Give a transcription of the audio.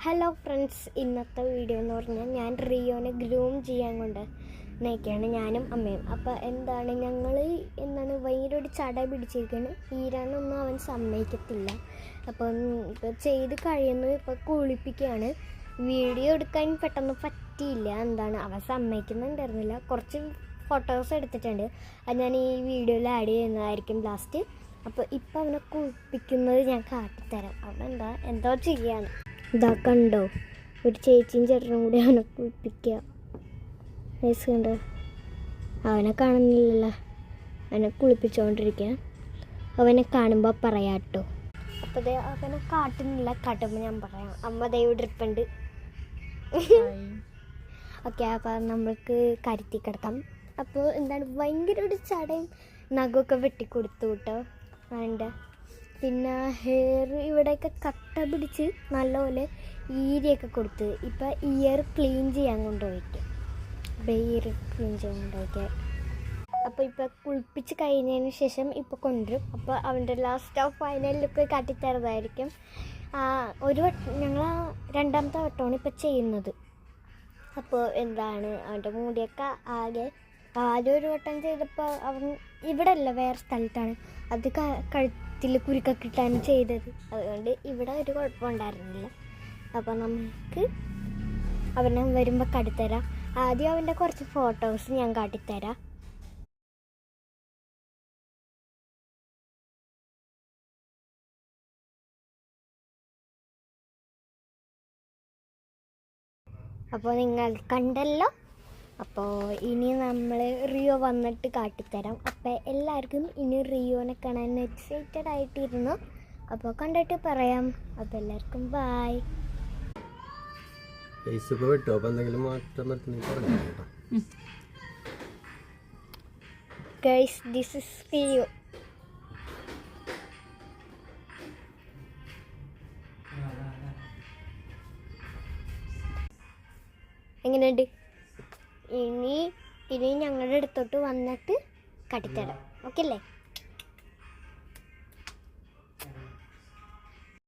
Hello friends, ഇന്നത്തെ video എന്ന് പറഞ്ഞാൽ ഞാൻ റിയോനെ ഗ്രൂം ചെയ്യാൻ കൊണ്ട് നയിക്കുകയാണ്, ഞാനും അമ്മയും. അപ്പോൾ ഞങ്ങൾ ഭയങ്കര ഒരു ചട പിടിച്ചിരിക്കുകയാണ്. ഈരാനൊന്നും അവൻ സമ്മതിക്കത്തില്ല. അപ്പം ഇപ്പോൾ ചെയ്ത് കഴിയുന്നത് ഇപ്പോൾ കുളിപ്പിക്കുകയാണ്. വീഡിയോ എടുക്കാൻ പെട്ടെന്ന് പറ്റിയില്ല. അവൻ സമ്മതിക്കുന്നുണ്ടായിരുന്നില്ല. കുറച്ച് ഫോട്ടോസ് എടുത്തിട്ടുണ്ട്, അത് ഞാൻ ഈ വീഡിയോയിൽ ആഡ് ചെയ്യുന്നതായിരിക്കും ലാസ്റ്റ്. അപ്പോൾ ഇപ്പോൾ അവനെ കുളിപ്പിക്കുന്നത് ഞാൻ കാട്ടിത്തരാം. അവൻ എന്തോ ചെയ്യാണ്. ഇതാ കണ്ടോ, ഒരു ചേച്ചിയും ചേട്ടനും കൂടി അവനെ കുളിപ്പിക്കുക. കണ്ടോ, അവനെ കാണുന്നില്ലല്ലോ, അവനെ കുളിപ്പിച്ചുകൊണ്ടിരിക്കുക. അവനെ കാണുമ്പോൾ പറയാട്ടോ. അപ്പോൾ അവനെ കാട്ടുന്നില്ല, കാട്ടുമ്പോൾ ഞാൻ പറയാം. അമ്മ ഇവിടെ ഇരിപ്പുണ്ട്. ഓക്കെ, അപ്പോൾ നമ്മൾക്ക് കരുത്തി കിടക്കാം. അപ്പോൾ ഭയങ്കര ഒരു ചടയും നഖമൊക്കെ വെട്ടിക്കൊടുത്തു കേട്ടോ അവൻ്റെ. പിന്നെ ഹെയർ ഇവിടെയൊക്കെ കട്ട പിടിച്ച് നല്ലപോലെ ഈരിയൊക്കെ കൊടുത്ത് ഇപ്പോൾ ഇയർ ക്ലീൻ ചെയ്യാൻ കൊണ്ടുപോയിക്കും. അപ്പോൾ ഇയർ ക്ലീൻ ചെയ്യാൻ കൊണ്ടുപോയിക്കുക. അപ്പോൾ ഇപ്പോൾ കുളിപ്പിച്ച് കഴിഞ്ഞതിന് ശേഷം ഇപ്പോൾ കൊണ്ടുവരും. അപ്പോൾ അവൻ്റെ ലാസ്റ്റ് ഫൈനൽ ലുക്ക് കാട്ടിത്തരുന്നതായിരിക്കും. ഞങ്ങൾ രണ്ടാമത്തെ വട്ടമാണ് ഇപ്പോൾ ചെയ്യുന്നത്. അപ്പോൾ അവൻ്റെ മുടിയൊക്കെ ആദ്യം ഒരു വട്ടം ചെയ്തപ്പോൾ അവൻ ഇവിടെ അല്ല, വേറെ സ്ഥലത്താണ് അത് കഴുത്തിൽ കുരുക്കൊക്കെ ഇട്ടാണ് ചെയ്തത്. അതുകൊണ്ട് ഇവിടെ ഒരു കുഴപ്പമുണ്ടായിരുന്നില്ല. അപ്പോൾ നമുക്ക് അവനെ വരുമ്പോൾ കാട്ടിത്തരാം. ആദ്യം അവൻ്റെ കുറച്ച് ഫോട്ടോസ് ഞാൻ കാട്ടിത്തരാം. അപ്പോൾ നിങ്ങൾ കണ്ടല്ലോ. അപ്പോൾ ഇനി നമ്മൾ റിയോ വന്നിട്ട് കാട്ടിത്തരാം. അപ്പോൾ എല്ലാവർക്കും ഇനി റിയോനെ കാണാൻ എക്സൈറ്റഡ് ആയിട്ടിരുന്നു. അപ്പോൾ കണ്ടിട്ട് പറയാം. അപ്പോൾ എല്ലാവർക്കും bye. Guys, this is Rio. എങ്ങനെയുണ്ട്? ഇനി ഞങ്ങളുടെ അടുത്തോട്ട് വന്നിട്ട് കാട്ടിത്തരാം. ഓക്കെ അല്ലേ?